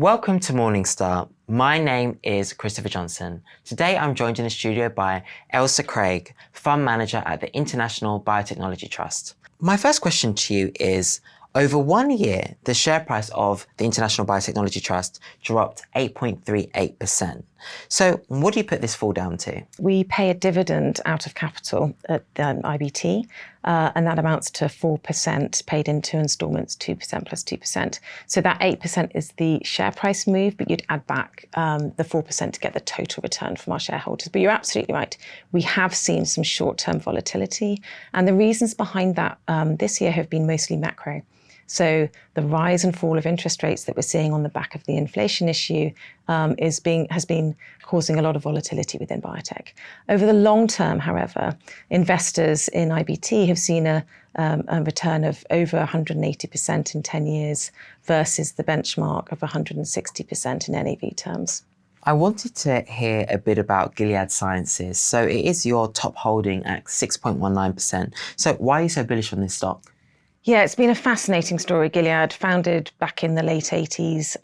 Welcome to Morningstar. My name is Christopher Johnson. Today I'm joined in the studio by Ailsa Craig, Fund Manager at the International Biotechnology Trust. My first question to you is, over 1 year, the share price of the International Biotechnology Trust dropped 8.38%. So what do you put this fall down to? We pay a dividend out of capital at IBT, and that amounts to 4% paid in two instalments, 2% plus 2%. So that 8% is the share price move, but you'd add back the 4% to get the total return from our shareholders. But you're absolutely right. We have seen some short-term volatility, and the reasons behind that this year have been mostly macro. So the rise and fall of interest rates that we're seeing on the back of the inflation issue has been causing a lot of volatility within biotech. Over the long term, however, investors in IBT have seen a return of over 180% in 10 years versus the benchmark of 160% in NAV terms. I wanted to hear a bit about Gilead Sciences. So it is your top holding at 6.19%. So why are you so bullish on this stock? Yeah, it's been a fascinating story. Gilead, founded back in the late 80s.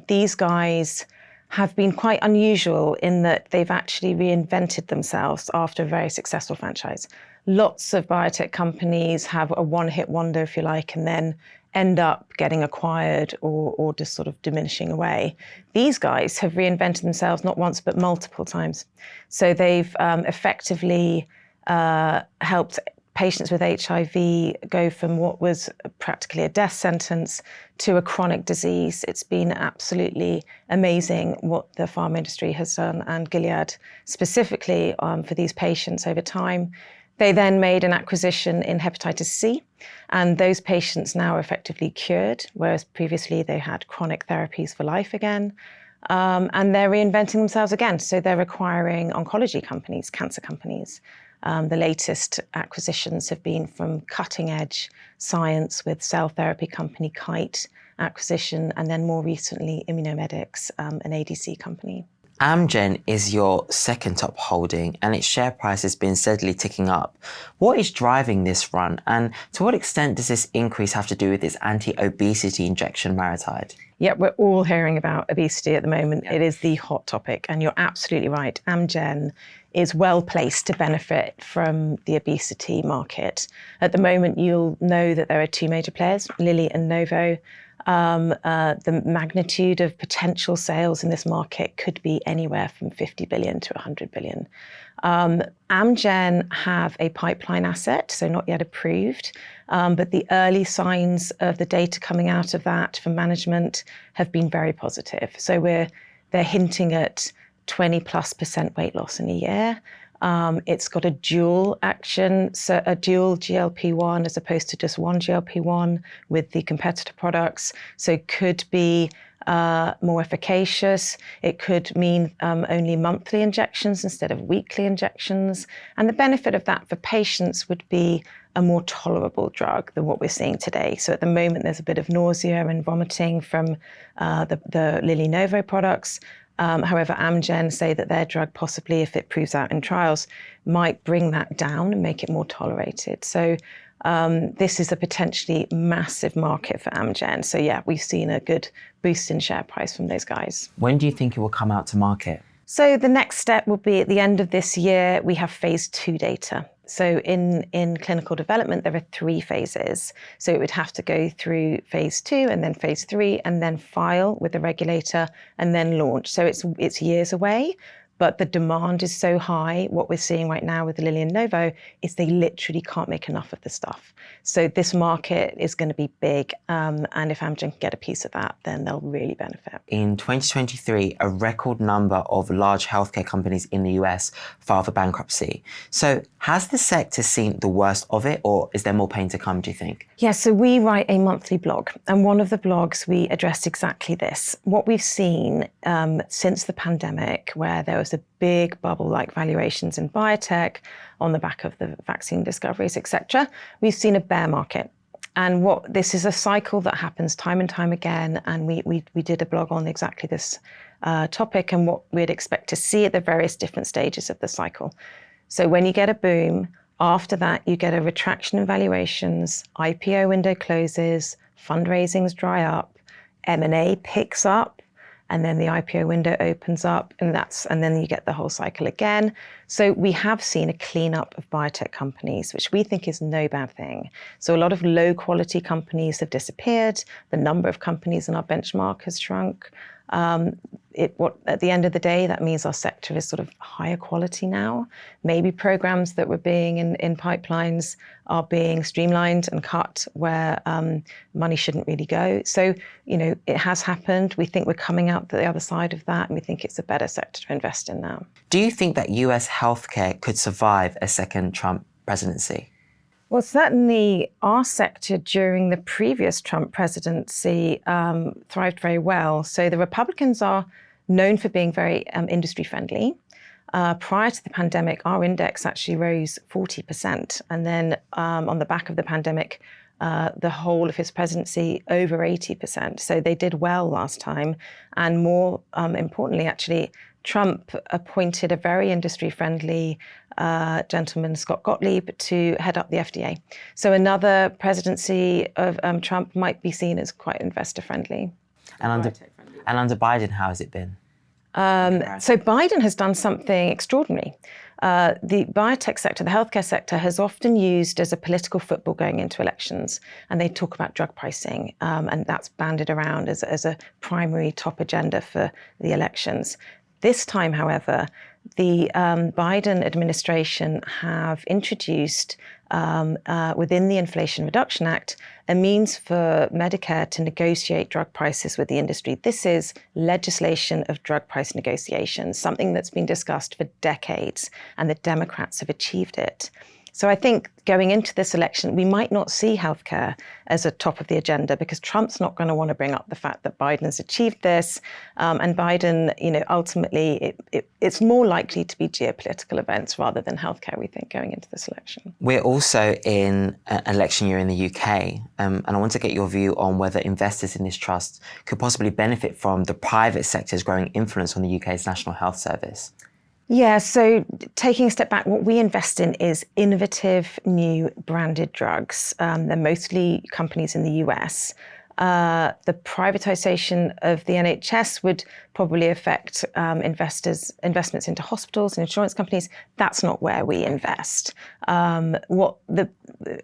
These guys have been quite unusual in that they've actually reinvented themselves after a very successful franchise. Lots of biotech companies have a one-hit wonder, if you like, and then end up getting acquired or just sort of diminishing away. These guys have reinvented themselves not once, but multiple times. So they've effectively helped patients with HIV go from what was practically a death sentence to a chronic disease. It's been absolutely amazing what the pharma industry has done, and Gilead specifically for these patients over time. They then made an acquisition in hepatitis C, and those patients now are effectively cured, whereas previously they had chronic therapies for life again. And they're reinventing themselves again. So they're acquiring oncology companies, cancer companies. The latest acquisitions have been from cutting-edge science with cell therapy company Kite acquisition, and then more recently Immunomedics, an ADC company. Amgen is your second top holding, and its share price has been steadily ticking up. What is driving this run, and to what extent does this increase have to do with its anti-obesity injection Maritide? Yeah, we're all hearing about obesity at the moment. It is the hot topic, and you're absolutely right. Amgen is well placed to benefit from the obesity market. At the moment, you'll know that there are two major players, Lilly and Novo. The magnitude of potential sales in this market could be anywhere from 50 billion to 100 billion. Amgen have a pipeline asset, so not yet approved, but the early signs of the data coming out of that from management have been very positive. So they're hinting at 20+% weight loss in a year. It's got a dual action, so a dual GLP-1 as opposed to just one GLP-1 with the competitor products. So it could be more efficacious. It could mean only monthly injections instead of weekly injections. And the benefit of that for patients would be a more tolerable drug than what we're seeing today. So at the moment, there's a bit of nausea and vomiting from the Lilly Novo products. However, Amgen say that their drug possibly, if it proves out in trials, might bring that down and make it more tolerated. So this is a potentially massive market for Amgen. So yeah, we've seen a good boost in share price from those guys. When do you think it will come out to market? So the next step will be at the end of this year, we have phase 2 data. So in clinical development, there are 3 phases. So it would have to go through phase 2 and then phase 3 and then file with the regulator and then launch. So it's years away, but the demand is so high. What we're seeing right now with Lilly and Novo is they literally can't make enough of the stuff. So this market is going to be big. And if Amgen can get a piece of that, then they'll really benefit. In 2023, a record number of large healthcare companies in the US filed for bankruptcy. So has the sector seen the worst of it, or is there more pain to come, do you think? Yeah, so we write a monthly blog, and one of the blogs we addressed exactly this. What we've seen since the pandemic, where there was a big bubble-like valuations in biotech on the back of the vaccine discoveries, etc., we've seen a bear market. And this is a cycle that happens time and time again, and we did a blog on exactly this topic and what we'd expect to see at the various different stages of the cycle. So when you get a boom, after that you get a retraction in valuations, IPO window closes, fundraisings dry up, M&A picks up, and then the IPO window opens up, and then you get the whole cycle again. So we have seen a cleanup of biotech companies, which we think is no bad thing. So a lot of low quality companies have disappeared. The number of companies in our benchmark has shrunk. At the end of the day, that means our sector is sort of higher quality now. Maybe programs that were being in pipelines are being streamlined and cut where money shouldn't really go. So, it has happened. We think we're coming out the other side of that, and we think it's a better sector to invest in now. Do you think that US healthcare could survive a second Trump presidency? Well, certainly our sector during the previous Trump presidency thrived very well. So the Republicans are known for being very industry friendly. Prior to the pandemic, our index actually rose 40%. And then on the back of the pandemic, the whole of his presidency over 80%. So they did well last time. And more importantly, actually, Trump appointed a very industry-friendly gentleman, Scott Gottlieb, to head up the FDA. So another presidency of Trump might be seen as quite investor-friendly. And under Biden, how has it been? So Biden has done something extraordinary. The biotech sector, the healthcare sector, has often used as a political football going into elections, and they talk about drug pricing, and that's banded around as a primary top agenda for the elections. This time, however, the Biden administration have introduced within the Inflation Reduction Act a means for Medicare to negotiate drug prices with the industry. This is legislation of drug price negotiations, something that's been discussed for decades, and the Democrats have achieved it. So I think going into this election, we might not see healthcare as a top of the agenda because Trump's not going to want to bring up the fact that Biden has achieved this. And Biden, ultimately, it's more likely to be geopolitical events rather than healthcare, we think, going into this election. We're also in an election year in the UK, and I want to get your view on whether investors in this trust could possibly benefit from the private sector's growing influence on the UK's National Health Service. Yeah, so taking a step back, what we invest in is innovative new branded drugs. They're mostly companies in the US. The privatization of the NHS would probably affect investments into hospitals and insurance companies. That's not where we invest.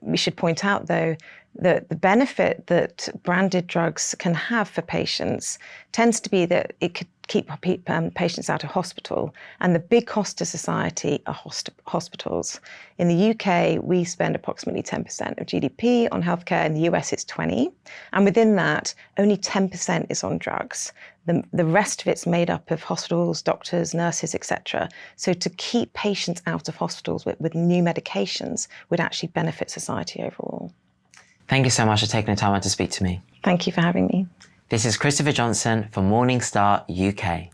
We should point out, though, that the benefit that branded drugs can have for patients tends to be that it could keep patients out of hospital. And the big cost to society are hospitals. In the UK, we spend approximately 10% of GDP on healthcare. In the US, it's 20%. And within that, only 10% is on drugs. The rest of it's made up of hospitals, doctors, nurses, etc. So to keep patients out of hospitals with new medications would actually benefit society overall. Thank you so much for taking the time out to speak to me. Thank you for having me. This is Christopher Johnson for Morningstar UK.